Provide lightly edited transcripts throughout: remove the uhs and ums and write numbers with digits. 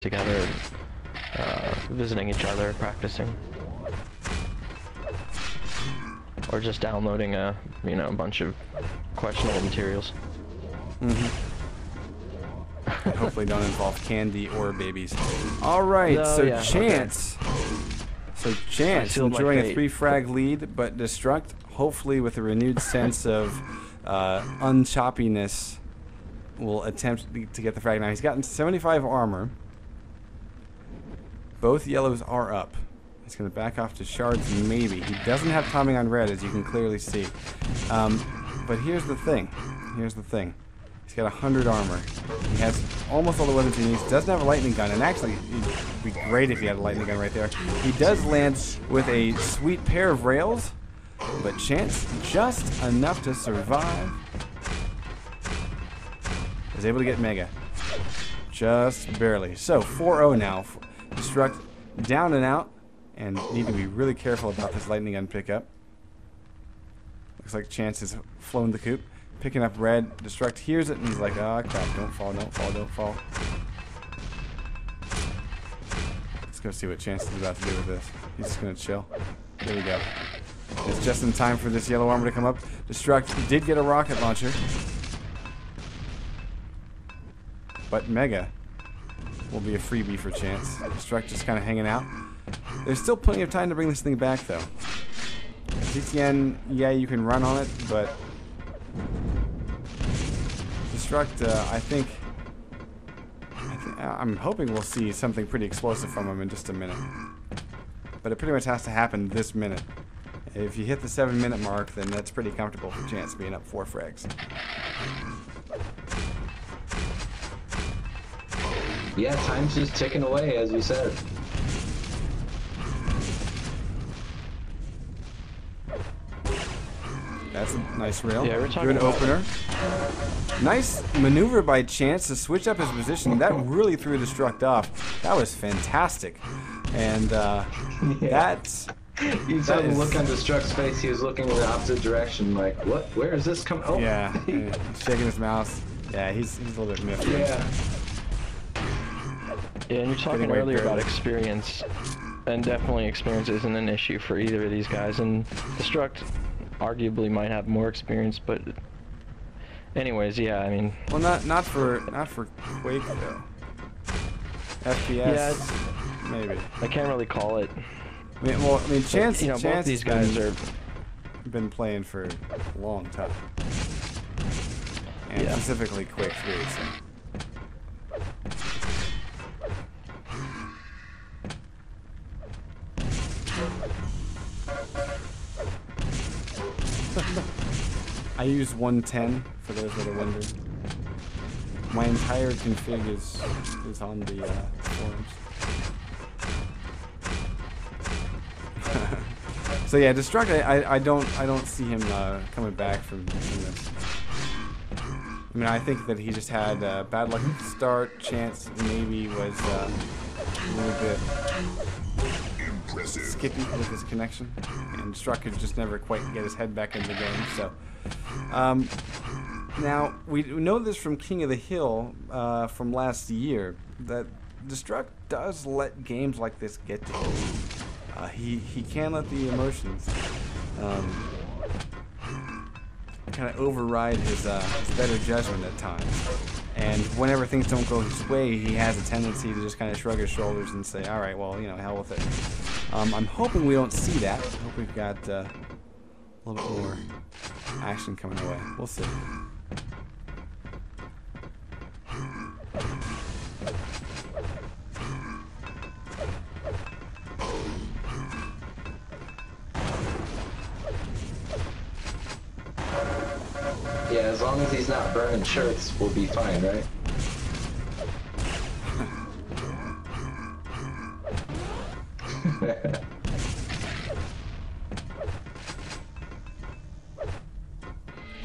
together, visiting each other, practicing, or just downloading a bunch of questionable materials. Hopefully don't involve candy or babies. All right, No, so yeah, Chance. okay. So Chance sealed my enjoying a fate. 3-frag lead, but Destruct, hopefully with a renewed sense of unchoppiness, will attempt to get the frag. Now he's gotten 75 armor. Both yellows are up. He's going to back off to shards, maybe. He doesn't have timing on red, as you can clearly see. But here's the thing. He's got 100 armor. He has almost all the weapons he needs. Doesn't have a lightning gun, and actually, it'd be great if he had a lightning gun right there. He does land with a sweet pair of rails, but Chance just enough to survive. Is able to get Mega. Just barely. So, 4-0 now. Destruct down and out, and need to be really careful about this lightning gun pickup. Looks like Chance has flown the coop. Picking up red. Destruct hears it, and he's like, oh crap, don't fall, don't fall, don't fall. Let's go see what Chance is about to do with this. He's just going to chill. There we go. It's just in time for this yellow armor to come up. Destruct did get a rocket launcher. But Mega will be a freebie for Chance. Destruct just kind of hanging out. There's still plenty of time to bring this thing back, though. GTN, yeah, you can run on it, but Destruct, I'm hoping we'll see something pretty explosive from him in just a minute. But it pretty much has to happen this minute. If you hit the 7-minute mark, then that's pretty comfortable for Chance being up 4 frags. Yeah, time's just ticking away, as you said. That's a nice rail. Yeah, we're talking good about opener. Nice maneuver by Chance to switch up his position. That really threw Destruct off. That was fantastic. And that's... You saw the look on Destruct's face. He was looking in the opposite direction, like, what? Where is this coming? Oh. Yeah, he's shaking his mouse. Yeah, he's a little bit miffed. Yeah. Yeah, and you're talking earlier about experience, and definitely experience isn't an issue for either of these guys, and Destruct arguably might have more experience, but anyways, yeah, I mean... Well, not for Quake, though. FPS, yeah, maybe. I can't really call it. I mean, Chance, both Chance these guys are... been playing for a long time. And specifically Quake 3, so... I use 110 for those that are wondering. My entire config is on the forums. So yeah, Destruct. I don't see him coming back from this. I mean, I think that he just had bad luck at the start. Chance maybe was a little bit skippy with his connection, and Destruct could just never quite get his head back in the game. So now we know this from King of the Hill from last year, that Destruct does let games like this get to him. He can let the emotions kind of override his better judgment at times. And whenever things don't go his way, he has a tendency to just kind of shrug his shoulders and say, all right, well, hell with it. I'm hoping we don't see that. I hope we've got a little bit more action coming away. We'll see. Yeah, as long as he's not burning shirts, we'll be fine, right?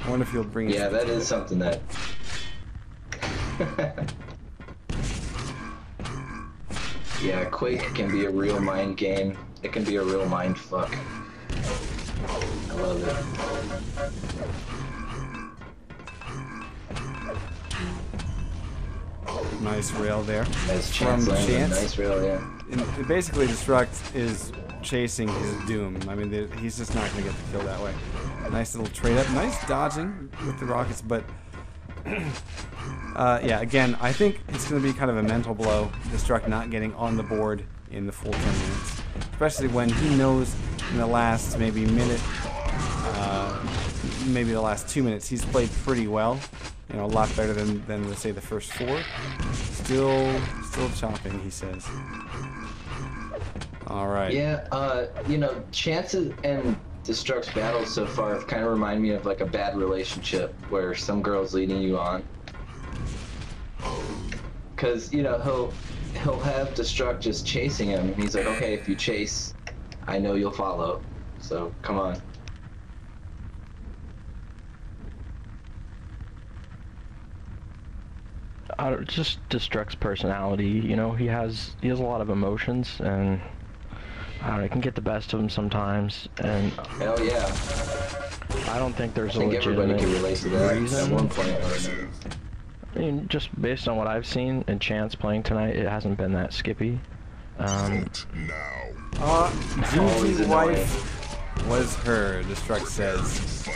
I wonder if he'll bring it. Yeah, that is something that... Yeah, Quake can be a real mind game. It can be a real mind fuck. I love it. Nice rail there. As From Chance landed, Chance. nice rail, yeah. And basically, Destruct is chasing his doom. I mean, he's just not going to get the kill that way. Nice little trade up. Nice dodging with the rockets, but yeah, again, I think it's going to be kind of a mental blow, Destruct not getting on the board in the full 10 minutes. Especially when he knows in the last maybe minute, maybe the last 2 minutes, he's played pretty well. You know, a lot better than let's say the first 4. Still chopping, he says. All right. Yeah, you know, Chance's and Destruct's battles so far have kind of remind me of like a bad relationship where some girl's leading you on. Cause you know he'll have Destruct just chasing him, and he's like, okay, if you chase, I know you'll follow. So come on. Just Destruct's personality, you know, he has a lot of emotions, and I don't know, it can get the best of him sometimes, and Hell yeah. I don't think there's I think a everybody legitimate can relate to that reason. at one point or another. I mean, just based on what I've seen and Chance playing tonight, it hasn't been that skippy. GG wife was her, Destruct says.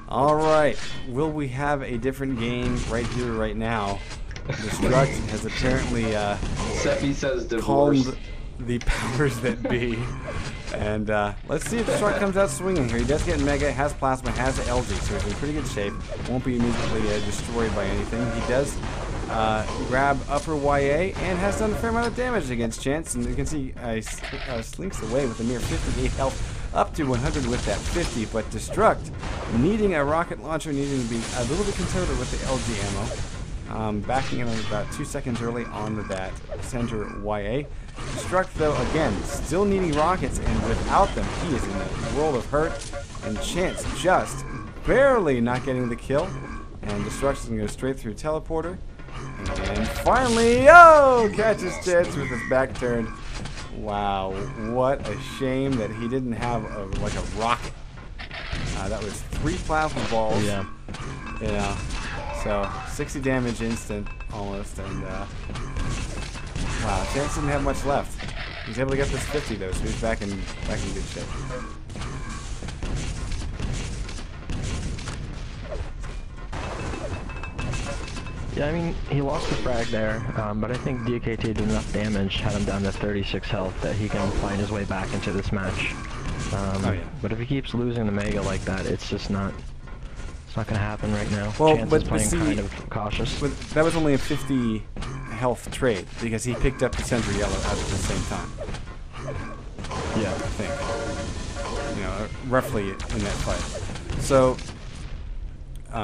Alright, will we have a different game right here, right now? Destruct has apparently Seppi says divorce. calmed the powers that be. And let's see if Destruct comes out swinging here. He does get Mega, has Plasma, has LG, so he's in pretty good shape. Won't be immediately destroyed by anything. He does grab upper YA and has done a fair amount of damage against Chance. And you can see slinks away with a mere 58 health. Up to 100 with that 50, but Destruct needing a rocket launcher, needing to be a little bit conservative with the LG ammo. Backing in about 2 seconds early on that center YA. Destruct, though, again, still needing rockets, and without them, he is in a world of hurt. And Chance just barely not getting the kill. And Destruct's going to go straight through Teleporter. And finally, oh, catches Chance with his back turned. Wow, what a shame that he didn't have like a rocket. That was 3 plasma balls. Yeah. Yeah. So 60 damage instant almost, and wow, Chance didn't have much left. He's able to get this 50 though, so he's back in good shape. Yeah, I mean, he lost the frag there, but I think DKT did enough damage, had him down to 36 health, that he can find his way back into this match. Oh, yeah. But if he keeps losing the Mega like that, it's just not... It's not going to happen right now. Well, Chance but is playing see, kind of cautious. But that was only a 50 health trade, because he picked up the center yellow at the same time. Yeah. I think. You know, roughly in that fight. So...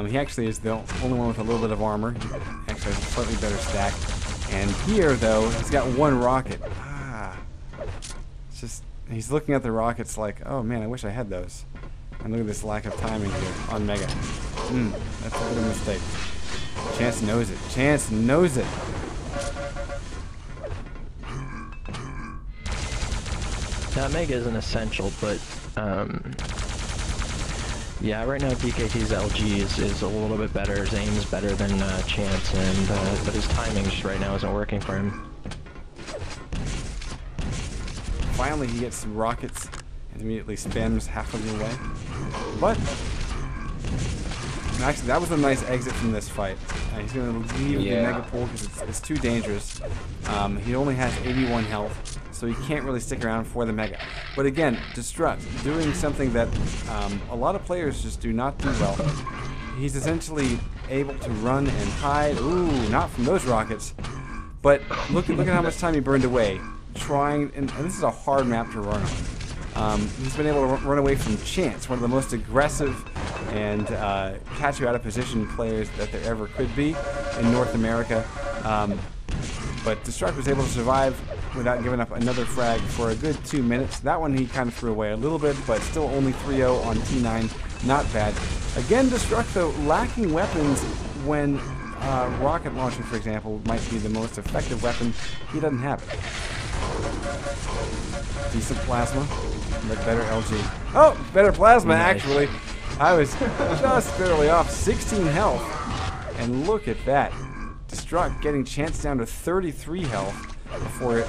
he actually is the only one with a little bit of armor. He actually has a slightly better stack. And here, though, he's got 1 rocket. It's just, he's looking at the rockets like, oh man, I wish I had those. And look at this lack of timing here on Mega. That's a bit of a mistake. Chance knows it. Chance knows it. Now, Mega isn't essential, but... yeah, right now DKT's LG is a little bit better. His aim is better than Chance, and but his timing just right now isn't working for him. Finally, he gets some rockets and immediately spams half of the way. But actually, that was a nice exit from this fight. He's going to leave the Mega Pool because it's too dangerous. He only has 81 health, so he can't really stick around for the Mega. But again, Destruct doing something that a lot of players just do not do well. He's essentially able to run and hide. Ooh, not from those rockets. But look at how much time he burned away trying, and this is a hard map to run on. He's been able to run away from Chance, one of the most aggressive and catch you out of position players that there ever could be in North America. But Destruct was able to survive without giving up another frag for a good 2 minutes. That one he kind of threw away a little bit, but still only 3-0 on T9. Not bad. Again, Destruct, though, lacking weapons when rocket launcher, for example, might be the most effective weapon. He doesn't have it. Decent plasma, but better LG. Oh, better plasma, nice. Actually. I was just barely off. 16 health. And look at that. Destruct getting Chance down to 33 health before